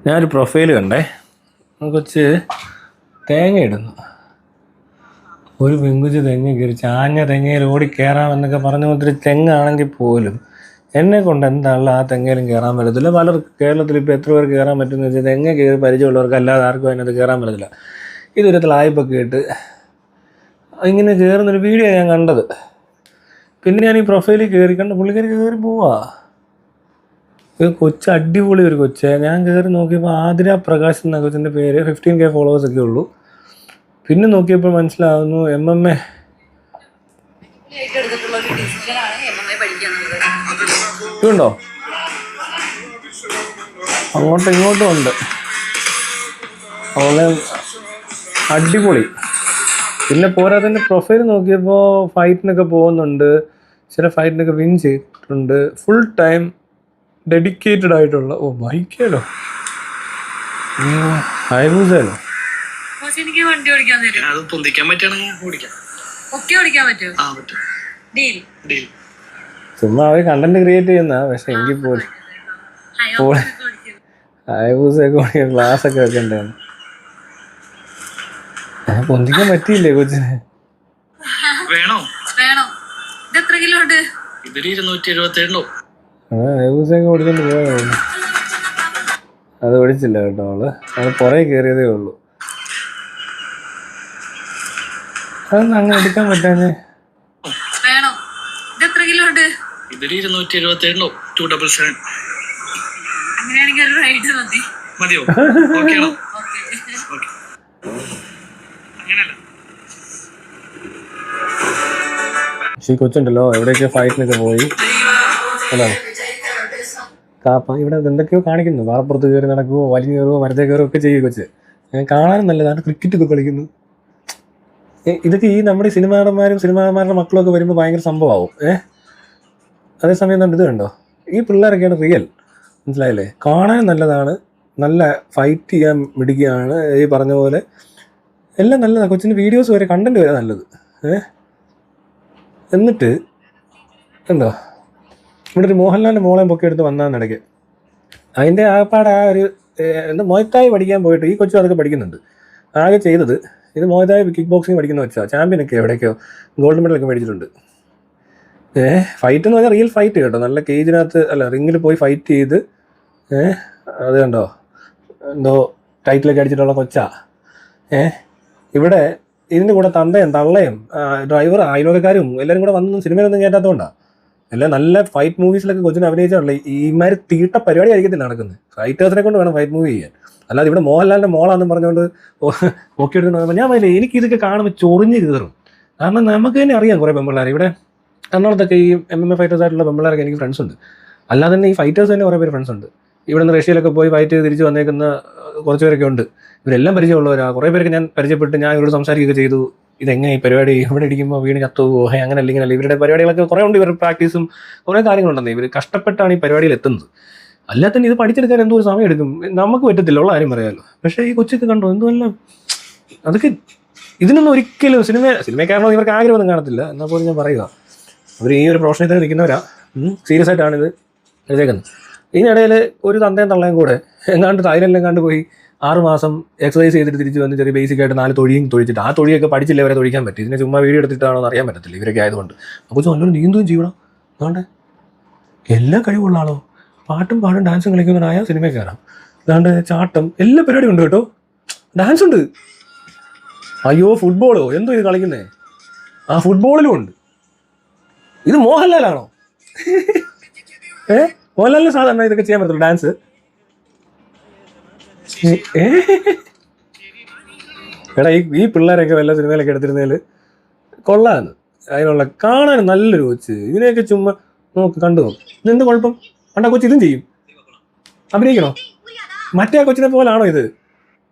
ഞാനൊരു പ്രൊഫൈൽ കണ്ടേ, കൊച്ച് തേങ്ങ ഇടുന്നു. ഒരു പെങ്കുച്ച് തെങ്ങ് കയറി ചാഞ്ഞ തെങ്ങയിൽ ഓടി കയറാമെന്നൊക്കെ പറഞ്ഞ ഒത്തിരി തെങ്ങാണെങ്കിൽ പോലും എന്നെ കൊണ്ട് എന്താണല്ലോ ആ തെങ്ങയിലും കയറാൻ പറ്റത്തില്ല. പലർക്കും കേരളത്തിൽ ഇപ്പോൾ എത്ര പേർക്ക് കയറാൻ പറ്റുമെന്ന് വെച്ചാൽ തെങ്ങ് കയറി പരിചയമുള്ളവർക്ക് അല്ലാതെ ആർക്കും അതിനകത്ത് കയറാൻ പറ്റത്തില്ല. ഇതൊരു ലായ്പൊക്കെ ഇട്ട് ഇങ്ങനെ കയറുന്നൊരു വീഡിയോ ഞാൻ കണ്ടത്. പിന്നെ ഞാൻ ഈ പ്രൊഫൈലിൽ കയറി കണ്ട പുള്ളിക്കാരി കയറി പോവാ. ഒരു കൊച്ച്, അടിപൊളി ഒരു കൊച്ച്. ഞാൻ കയറി നോക്കിയപ്പോൾ ആതിര പ്രകാശ് എന്ന കൊച്ചിൻ്റെ പേര്, 15K ഫോളോവേഴ്സൊക്കെ ഉള്ളൂ. പിന്നെ നോക്കിയപ്പോൾ മനസ്സിലാവുന്നു MMA ഇതുണ്ടോ, അങ്ങോട്ടും ഇങ്ങോട്ടും ഉണ്ട്. അതുപോലെ അടിപൊളി. പിന്നെ പോരാത്തതിൻ്റെ പ്രൊഫൈൽ നോക്കിയപ്പോൾ ഫൈറ്റിനൊക്കെ പോകുന്നുണ്ട്, ചില ഫൈറ്റിനൊക്കെ വിൻ ചെയ്തിട്ടുണ്ട്. ഫുൾ ടൈം ഡെഡിക്കേറ്റഡ് ആയിട്ടുള്ള ബൈക്കേലോ ഹൈബൂസേലോ എനിക്ക് വണ്ടി ഓടിക്കാൻ തരും. അത് പൊന്തിക്കാൻ പറ്റുകയാണെങ്കിൽ ഓടിക്കാം. ഒക്കെ ഓടിക്കാൻ പറ്റുമോ? ഡീൽ. ചുമ്മാ അവർ കണ്ടന്റ് ക്രിയേറ്റ് ചെയ്യുന്ന, പക്ഷെ എങ്കിൽ പോലും ഹൈബൂസൊക്കെ ക്ലാസ് ഒക്കെ വെക്കണ്ടായിരുന്നു. പൊന്തിക്കാൻ പറ്റിയില്ലേ കൊച്ചിന്? വേണോ? ഇത് എത്ര കിലോ ഉണ്ട്? ഇതൊരു 277. ഹൈബൂസൊക്കെ ഓടിച്ചോണ്ട് പോയതാണ്. അത് ഓടിച്ചില്ല കേട്ടോ, അത് പുറകെ കയറിയതേ ഉള്ളൂ. അതൊന്നും അങ്ങനെ എടുക്കാൻ പറ്റാഞ്ഞേ. വേണോ? ഇത് എത്ര കിലോ ഉണ്ട്? ഇതൊരു 277. 277. അങ്ങനെയാണെങ്കിൽ ഒരു റൈഡ് മതി. മതിയോ? ഓക്കെയാണോ? ഈ കൊച്ചുണ്ടല്ലോ എവിടെയൊക്കെ ഫൈറ്റിനൊക്കെ പോയി അതാണ് കാപ്പ. ഇവിടെ എന്തൊക്കെയോ കാണിക്കുന്നു, വാറപ്പുറത്ത് കയറി നടക്കുമോ, വലിഞ്ഞു കയറുമോ, മരത്തെ കയറുമോ ഒക്കെ ചെയ്യും കൊച്ച്. കാണാനും നല്ലതാണ്. ക്രിക്കറ്റൊക്കെ കളിക്കുന്നു. ഇതൊക്കെ ഈ നമ്മുടെ സിനിമാടന്മാരുടെ മക്കളൊക്കെ വരുമ്പോൾ ഭയങ്കര സംഭവമാവും. അതേസമയം ഇത് കണ്ടോ, ഈ പിള്ളേരൊക്കെയാണ് റിയൽ. മനസ്സിലായില്ലേ? കാണാൻ നല്ലതാണ്, നല്ല ഫൈറ്റ് ചെയ്യാൻ മിടുകയാണ്. ഈ പറഞ്ഞ പോലെ എല്ലാം നല്ലതാണ്. കൊച്ചിൻ്റെ വീഡിയോസ് വരെ, കണ്ടന്റ് വരെ നല്ലത്. എന്നിട്ട് എന്തോ ഇവിടെ ഒരു മോഹൻലാലിൻ്റെ മോളെയും പൊക്കെ എടുത്ത് വന്നാന്നിടയ്ക്ക് അതിൻ്റെ ആപ്പാടെ ആ ഒരു എന്താ മൊയ്ത്തായി പഠിക്കാൻ പോയിട്ട് ഈ കൊച്ചും അതൊക്കെ പഠിക്കുന്നുണ്ട്. ആകെ ചെയ്തത് ഇത് മോയ്തായി കിക്ക് ബോക്സിങ് പഠിക്കുന്ന വെച്ചാൽ ചാമ്പ്യനൊക്കെ എവിടേക്കോ ഗോൾഡ് മെഡലൊക്കെ മേടിച്ചിട്ടുണ്ട്. ഫൈറ്റ് എന്ന് പറഞ്ഞാൽ റിയൽ ഫൈറ്റ് കേട്ടോ, നല്ല കേജിനകത്ത് അല്ല റിങ്ങിൽ പോയി ഫൈറ്റ് ചെയ്ത് അത് കണ്ടോ, എന്തോ ടൈറ്റിലൊക്കെ അടിച്ചിട്ടുള്ള കൊച്ചാ. ഇവിടെ ഇതിൻ്റെ കൂടെ തന്തയും തള്ളയും ഡ്രൈവർ അയലോകക്കാരും എല്ലാവരും കൂടെ വന്നൊന്നും സിനിമയിലൊന്നും കയറ്റാത്തതുകൊണ്ടാണ്. എല്ലാം നല്ല ഫൈറ്റ് മൂവീസിലൊക്കെ കൊച്ചിന് അഭിനയിച്ചാണല്ലോ ഈമാര് തീട്ട പരിപാടി ആയിരിക്കത്തില്ല നടക്കുന്നത്. ഫൈറ്റേഴ്സിനെ കൊണ്ട് വേണം ഫൈറ്റ് മൂവി ചെയ്യാൻ. അല്ലാതെ ഇവിടെ മോഹൻലാലിൻ്റെ മോളാണെന്ന് പറഞ്ഞുകൊണ്ട് ഓക്കെ എടുത്ത് ഞാൻ പറയില്ല, എനിക്ക് ഇതൊക്കെ കാണുമ്പോൾ ചൊറിഞ്ഞ് കയറും. കാരണം നമുക്ക് തന്നെ അറിയാം കുറേ പെമ്പിള്ളേർ ഇവിടെ എറണാകുളത്തൊക്കെ ഈ MMA ഫൈറ്റേഴ്സ് ആയിട്ടുള്ള പെമ്പിള്ളേരൊക്കെ എനിക്ക് ഫ്രണ്ട്സ് ഉണ്ട്. അല്ലാതെ തന്നെ ഈ ഫൈറ്റേഴ്സ് തന്നെ കുറേ പേര് ഫ്രണ്ട്സ് ഉണ്ട്. ഇവിടെ നിന്ന് റഷ്യയിലൊക്കെ പോയി ഫൈറ്റ് ചെയ്ത് തിരിച്ച് വന്നേക്കുന്ന കുറച്ച് പേരൊക്കെ ഉണ്ട്. ഇവരെല്ലാം പരിചയമുള്ളവരാണ്. കുറേ പേർക്ക് ഞാൻ പരിചയപ്പെട്ട് ഞാൻ ഇവരോട് സംസാരിക്കുകയൊക്കെ ചെയ്തു. ഇതെങ്ങനെ ഈ പരിപാടി ഇവിടെ ഇടിക്കുമ്പോൾ വീണ് ചത്തുവോ അങ്ങനെ അല്ലെങ്കിൽ ഇവരുടെ പരിപാടികളൊക്കെ കുറേ ഉണ്ട്. ഇവരുടെ പ്രാക്ടീസും കുറേ കാര്യങ്ങളുണ്ടെന്ന്. ഇവർ കഷ്ടപ്പെട്ടാണ് ഈ പരിപാടിയിൽ എത്തുന്നത്. അല്ലാതെ തന്നെ ഇത് പഠിച്ചെടുക്കാൻ എന്തോ ഒരു സമയം എടുക്കും. നമുക്ക് പറ്റത്തില്ല, ഉള്ള കാര്യം പറയാമല്ലോ. പക്ഷേ ഈ കൊച്ചൊക്കെ കണ്ടോ എന്തുമല്ല അതൊക്കെ. ഇതിനൊന്നും ഒരിക്കലും സിനിമക്കാരനോ ഇവർക്ക് ആഗ്രഹമൊന്നും കാണത്തില്ല. എന്നാൽ പോലും ഞാൻ പറയുക, അവർ ഈ ഒരു പ്രൊഫഷനിൽ തന്നെ നിൽക്കുന്നവരാ. സീരിയസ് ആയിട്ടാണ് ഇത് എഴുതേക്കുന്നത്. ഇതിനിടയിൽ ഒരു തന്തയും തള്ളയും കൂടെ എങ്ങാണ്ട് തായ്ലൻഡിലെങ്ങാണ്ട് പോയി 6 മാസം എക്സസൈസ് ചെയ്തിട്ട് തിരിച്ച് വന്ന് ചെറിയ ബേസിക്കായിട്ട് 4 തൊഴിയും തൊഴിച്ചിട്ട്, ആ തൊഴിയൊക്കെ പഠിച്ചില്ല അവരെ തൊഴിക്കാൻ പറ്റും. ഇതിനെ ചുമ്മാ വീഡിയോ എടുത്തിട്ടാണോ എന്ന് അറിയാൻ പറ്റത്തില്ല ഇവരൊക്കെ ആയതുകൊണ്ട്. അപ്പോൾ നല്ലൊരു നീന്തുകയും ചെയ്യണം. അതുകൊണ്ട് എല്ലാ കഴിവുള്ള ആളോ, പാട്ടും പാടും ഡാൻസും കളിക്കുന്നവരായ സിനിമക്കാരാണ്. അതാണ്ട് ചാട്ടം എല്ലാ പരിപാടിയും ഉണ്ട് കേട്ടോ, ഡാൻസ് ഉണ്ട്. അയ്യോ ഫുട്ബോളോ എന്തോ ഇത് കളിക്കുന്നേ, ആ ഫുട്ബോളിലും ഉണ്ട്. ഇത് മോഹൻലാലാണോ? മോഹൻലാലിന് സാധാരണ ഇതൊക്കെ ചെയ്യാൻ പറ്റത്തുള്ളൂ, ഡാൻസ്. എടാ ഈ പിള്ളേരൊക്കെ വല്ല സിനിമയിലൊക്കെ എടുത്തിരുന്നതിൽ കൊള്ളാന്ന്. അതിനുള്ള കാണാൻ നല്ലൊരു കൊച്ച്. ഇതിനെയൊക്കെ ചുമ്മാ കണ്ടു നോക്കും. ഇതെന്ത് കുഴപ്പം? കണ്ടാ കൊച്ച് ഇതും ചെയ്യും, അഭിനയിക്കണോ? മറ്റേ കൊച്ചിനെ പോലാണോ ഇത്?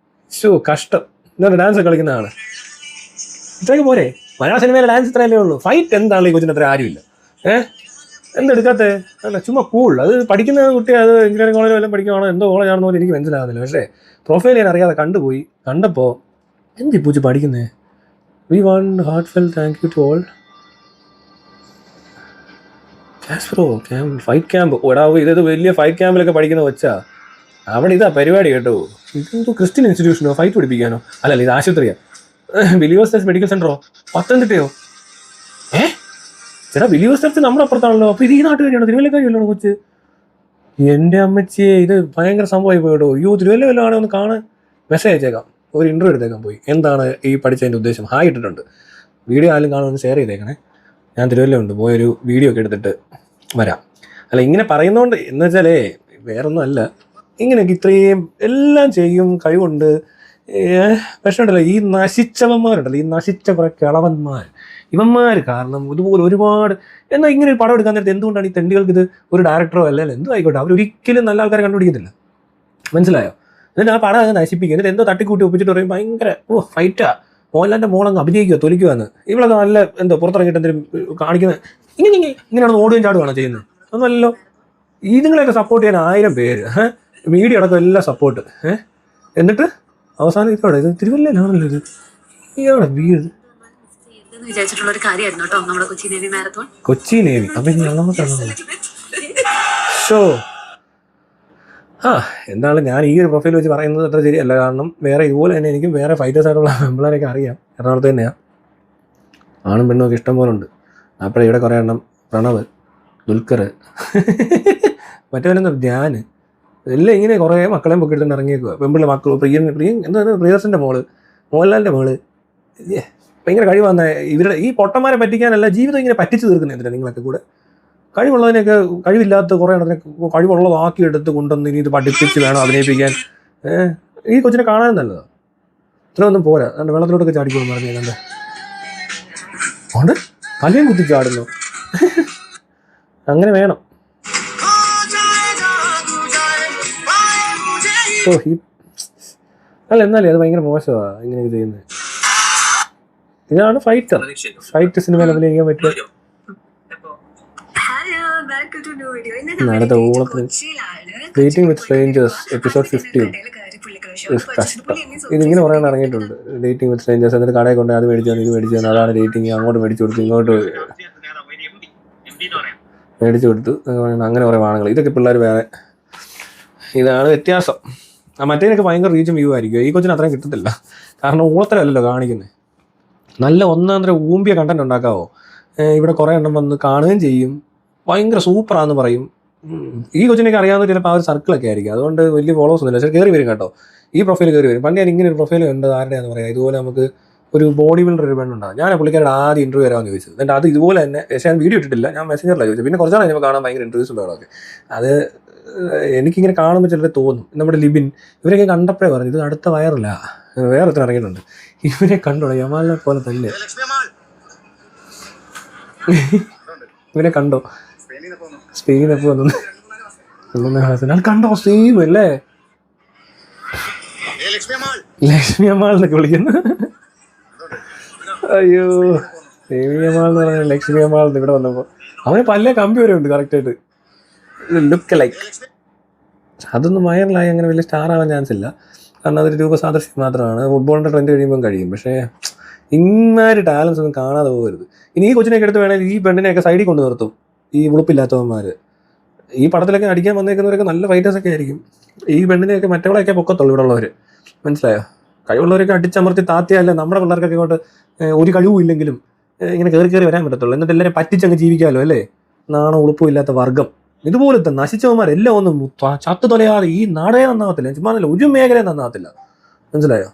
കഷ്ടം. ഇതാണ് ഡാൻസ് കളിക്കുന്നതാണ്. ഇത്രയൊക്കെ പോരെ? മലയാള സിനിമയിലെ ഡാൻസ് ഇത്രയല്ലേ ഉള്ളൂ. ഫൈറ്റ് എന്താണ് ഈ കൊച്ചിന് അത്ര ആരുമില്ല. എന്തെടുക്കാത്തേ? അല്ല ചുമ്മാ കൂൾ. അത് പഠിക്കുന്ന കുട്ടി, അത് എഞ്ചിനീയറിംഗ് കോളേജോ എല്ലാം പഠിക്കുകയാണോ എന്തോ കോളേജാണെന്ന് പോലും എനിക്ക് മനസ്സിലാകുന്നില്ല. പക്ഷേ പ്രൊഫൈൽ ഞാൻ അറിയാതെ കണ്ടുപോയി. കണ്ടപ്പോൾ എന്ത് പൂച്ച് പഠിക്കുന്നേ. We want heartfelt thank you to all. കാസ്പ്രോ ഫൈറ്റ് ക്യാമ്പ്. ഓടാവ്, ഇതത് വലിയ ഫൈറ്റ് ക്യാമ്പിലൊക്കെ പഠിക്കുന്ന വെച്ചാ അവിടെ ഇതാ പരിപാടി കേട്ടോ. ഇതെന്തോ ക്രിസ്ത്യൻ ഇൻസ്റ്റിറ്റ്യൂഷനോ ഫൈറ്റ് പഠിപ്പിക്കാനോ? അല്ലല്ല, ഇത് ആശുപത്രിയാ. Believers medical സെന്ററോ? പത്തനംതിട്ടയോ? ചേട്ടാ ബിലീവേഴ്സ് ചർച്ച് നമ്മുടെ അപ്പുറത്താണല്ലോ. അപ്പൊ ഇത് ഈ നാട്ടുകാരിയാണോ? തിരുവല്ലക്കാരിയല്ലോ കൊച്ച്. എൻ്റെ അമ്മച്ചിയെ, ഇത് ഭയങ്കര സംഭവമായി പോയിട്ടോ. അയ്യോ, തിരുവല്ല വല്ലതും ആണെ ഒന്ന് കാണാൻ. മെസ്സേജ് അയച്ചേക്കാം, ഒരു ഇൻ്റർവ്യൂ എടുത്തേക്കാൻ പോയി. എന്താണ് ഈ പഠിച്ചതിൻ്റെ ഉദ്ദേശം? ഹായ് ഇട്ടിട്ടുണ്ട്. വീഡിയോ ആരും കാണുമെന്ന് ഷെയർ ചെയ്തേക്കണേ. ഞാൻ തിരുവല്ലയുണ്ട്, പോയൊരു വീഡിയോ ഒക്കെ എടുത്തിട്ട് വരാം. അല്ല, ഇങ്ങനെ പറയുന്നതുകൊണ്ട് എന്ന് വെച്ചാലേ വേറൊന്നും അല്ല, ഇങ്ങനെയൊക്കെ ഇത്രയും എല്ലാം ചെയ്യും, കഴിവുണ്ട്. പക്ഷേ ഉണ്ടല്ലോ, ഈ നശിച്ചവന്മാരുണ്ടല്ലോ, ഈ നശിച്ച കുറേ കിളവന്മാർ, ഇവന്മാർ കാരണം ഇതുപോലെ ഒരുപാട്. എന്നാൽ ഇങ്ങനെ ഒരു പടം എടുക്കാൻ നേരത്തെ എന്തുകൊണ്ടാണ് ഈ തെണ്ടികൾക്ക് ഇത് ഒരു ഡയറക്ടറോ അല്ലല്ലോ എന്തോ ആയിക്കോട്ടെ, അവരൊരിക്കലും നല്ല ആൾക്കാരെ കണ്ടുപിടിക്കത്തില്ല. മനസ്സിലായോ? എന്നിട്ട് ആ പടം അങ്ങ് നശിപ്പിക്കുക. എന്നിട്ട് എന്തോ തട്ടിക്കൂട്ടി ഒപ്പിച്ചിട്ട് പറയും ഭയങ്കര ഫൈറ്റാ, മോഹൻലാലിൻ്റെ മോളങ്ങ് അഭിനയിക്കുക, തൊലിക്കുവാന്ന്. ഇവളൊക്കെ നല്ല എന്തോ പുറത്തിറങ്ങിയിട്ട് എന്തെങ്കിലും കാണിക്കുന്നത് ഇങ്ങനെയാണ് ഓടുകയും ചാടുകയാണോ ചെയ്യുന്നത്? ഒന്നുമല്ലല്ലോ. ഇതുങ്ങളെയൊക്കെ സപ്പോർട്ട് ചെയ്യാൻ 1000 പേര്, മീഡിയ അടക്കം എല്ലാം സപ്പോർട്ട്. എന്നിട്ട് അവസാനം ഇപ്പോഴെ ഇത് തിരുവല്ലയിലാണല്ലോ ഇത്. ഇയാളെ വീട് വിചാരിച്ചിട്ടുള്ള ഒരു കാര്യമായിരുന്നു കേട്ടോ നമ്മുടെ Kochi navy marathon. Kochi navy അപ്പൊ ഷോ. എന്താണ് ഞാൻ ഈ ഒരു പ്രൊഫൈൽ വെച്ച് പറയുന്നത് അത്ര ശരിയല്ല. കാരണം വേറെ ഇതുപോലെ തന്നെ എനിക്കും വേറെ ഫൈറ്റേഴ്സ് ആയിട്ടുള്ള പെമ്പിളാരൊക്കെ അറിയാം. എറണാകുളത്ത് തന്നെയാണ്. ആണും പെണ്ണും ഒക്കെ ഇഷ്ടം പോലെ ഉണ്ട്. അപ്പോഴേ ഇവിടെ കുറേ എണ്ണം പ്രണവ്, ദുൽഖർ, മറ്റവനെന്താ ധ്യാൻ, എല്ലാം ഇങ്ങനെ കുറേ മക്കളെയും പൊക്കി എടുത്തുകൊണ്ട് ഇറങ്ങിയേക്കുക. പെമ്പിള്ള മക്കൾ, എന്താണ് പ്രിയദർശൻ്റെ മോള്, മോഹൻലാലിൻ്റെ മോള്. ഭയങ്കര കഴിവാന്ന ഇവരുടെ ഈ പൊട്ടന്മാരെ പറ്റിക്കാനല്ല, ജീവിതം ഇങ്ങനെ പറ്റിച്ചു തീർക്കുന്നത് എന്തിനാ നിങ്ങളൊക്കെ കൂടെ? കഴിവുള്ളതിനൊക്കെ കഴിവില്ലാത്ത കുറേ എണ്ണത്തിനെ കഴിവുള്ളതാക്കിയെടുത്ത് കൊണ്ടുവന്ന് ഇനി ഇത് പഠിപ്പിച്ച് വേണം അഭിനയിപ്പിക്കാൻ. ഈ കൊച്ചിനെ കാണാൻ നല്ലതാണ്. ഇത്രയൊന്നും പോരാ. എൻ്റെ വെള്ളത്തിലോട്ടൊക്കെ ചാടിക്കോളും പറഞ്ഞു കണ്ടേ. അതുകൊണ്ട് പലയും കുത്തി ചാടുന്നു. അങ്ങനെ വേണം. അല്ല എന്നാലേ അത് ഭയങ്കര മോശമാണ് ഇങ്ങനെയൊക്കെ ചെയ്യുന്നത്. ഇതാണ് ഫൈറ്റർ. ഫൈറ്റ് സിനിമയിൽ അഭിനയിക്കാൻ പറ്റുക. അടുത്ത ഓളത്തിന് ഡേറ്റിംഗ് വിത്ത് സ്ട്രേഞ്ചേഴ്സ് എപ്പിസോഡ് 15. കഷ്ടം. ഇതിങ്ങനെ പറയാൻ ഇറങ്ങിയിട്ടുണ്ട്. ഡേറ്റിംഗ് വിത്ത് സ്ട്രേഞ്ചേഴ്സ്. എന്നിട്ട് കടയിൽ കൊണ്ട് അത് മേടിച്ചു ഇത് മേടിച്ചു, അതാണ് ഡേറ്റിംഗ്. അങ്ങോട്ട് മേടിച്ചു കൊടുത്തു, ഇങ്ങോട്ട് മേടിച്ചു കൊടുത്തു, അങ്ങനെ കുറേ വാണങ്ങൾ. ഇതൊക്കെ പിള്ളേർ വേറെ. ഇതാണ് വ്യത്യാസം. മറ്റേതിനൊക്കെ ഭയങ്കര റീച്ചും വ്യൂ ആയിരിക്കും. ഈ കൊച്ചിന് അത്രയും കിട്ടത്തില്ല. കാരണം ഊളത്തരല്ലല്ലോ കാണിക്കുന്നത്. നല്ല ഒന്നാന്തര ഊമ്പിയ കണ്ടന്റ് ഉണ്ടാക്കാവോ? ഇവിടെ കുറേ എണ്ണം വന്ന് കാണുകയും ചെയ്യും, ഭയങ്കര സൂപ്പറാന്ന് പറയും. ഈ കൊച്ചിനൊക്കെ അറിയാവുന്ന ചിലപ്പോൾ ആ ഒരു സർക്കിളൊക്കെ ആയിരിക്കും. അതുകൊണ്ട് വലിയ ഫോളോവേഴ്സ് ഒന്നുമില്ല. പക്ഷേ കയറി വരും കേട്ടോ, ഈ പ്രൊഫൈൽ കയറി വരും. പണ്ട് ഞാൻ ഇങ്ങനെ ഒരു പ്രൊഫൈൽ ഉണ്ട്, ആരുടെയാണെന്ന് പറയാം. ഇതുപോലെ നമുക്ക് ഒരു ബോഡി ബിൽഡർ ഒരു പെണ്ണുണ്ടാകും. ഞാൻ പുള്ളിക്കാരുടെ ആദ്യം ഇൻ്റർവ്യൂ വരാമെന്ന് ചോദിച്ചത്. എന്നിട്ട് അത് ഇതുപോലെ തന്നെ, പക്ഷേ ഞാൻ വീഡിയോ ഇട്ടിട്ടില്ല, ഞാൻ മെസ്സഞ്ചറിലാണ് ചോദിച്ചത്. പിന്നെ കുറച്ചാണ് കഴിഞ്ഞപ്പോൾ കാണാൻ ഭയങ്കര ഇൻ്റർവ്യൂസും വേണമൊക്കെ. അത് എനിക്കിങ്ങനെ കാണുമ്പോൾ ചിലർ തോന്നും. നമ്മുടെ ലിബിൻ ഇവരൊക്കെ കണ്ടപ്പോഴേ പറഞ്ഞു ഇത് അടുത്ത വയറില്ല, വേറെ എത്ര ഇറങ്ങിയിട്ടുണ്ട്. ഇവരെ കണ്ടോ? യമാലിനെ പോലെ തന്നെ. ഇവരെ കണ്ടോ? സ്പെയിനിനെപ്പോ വന്നു കണ്ടോ? സെയിം അല്ലേ? ലക്ഷ്മി അമ്മാൾ എന്നൊക്കെ വിളിക്കുന്നു. അയ്യോ, ലക്ഷ്മി അമ്മാൾ എന്ന് പറഞ്ഞ ലക്ഷ്മി അമ്മാൾ ഇവിടെ വന്നപ്പോൾ അവന് പല കമ്പി വരെ ഉണ്ട് കറക്റ്റായിട്ട്. Look like. അതൊന്നും വൈറലായി അങ്ങനെ വലിയ സ്റ്റാർ ആവാൻ ചാൻസ് ഇല്ല. കാരണം അതൊരു രൂപസാദൃശ്യം മാത്രമാണ്. ഫുട്ബോളിൻ്റെ ട്രെൻഡ് കഴിയുമ്പം കഴിയും. പക്ഷേ ഇമാതിരി ടാലൻസ് ഒന്നും കാണാതെ പോകരുത്. ഇനി ഈ കൊച്ചിനൊക്കെ എടുത്ത് വേണമെങ്കിൽ ഈ പെണ്ണിനെയൊക്കെ സൈഡിൽ കൊണ്ട് നിർത്തും, ഈ ഉളുപ്പില്ലാത്തവന്മാർ. ഈ പടത്തിലൊക്കെ അടിക്കാൻ വന്നേക്കുന്നവരൊക്കെ നല്ല ഫൈറ്റേഴ്സൊക്കെ ആയിരിക്കും. ഈ പെണ്ണിനെയൊക്കെ മറ്റവളെയൊക്കെ പൊക്കത്തുള്ളൂ ഇവിടെ ഉള്ളവർ. മനസ്സിലായോ? കഴിവുള്ളവരൊക്കെ അടിച്ചമർത്തി താത്തിയല്ലേ നമ്മുടെ പിള്ളേർക്കൊക്കെ ഇങ്ങോട്ട് ഒരു കഴിവും ഇല്ലെങ്കിലും ഇങ്ങനെ കയറി വരാൻ പറ്റത്തുള്ളൂ. എന്നിട്ട് എല്ലാവരും പറ്റിച്ചങ്ങ് ജീവിക്കാമല്ലോ അല്ലേ? നാണോ ഉളുപ്പും ഇല്ലാത്ത വർഗം. ഇതുപോലത്തെ നശിച്ചവന്മാരെല്ലാം ഒന്നും ചത്തു തൊലയാതെ ഈ നാടേ നന്നാകത്തില്ല. ചുമ്മാ ഒരു മേഖലയും നന്നാകത്തില്ല. മനസ്സിലായോ?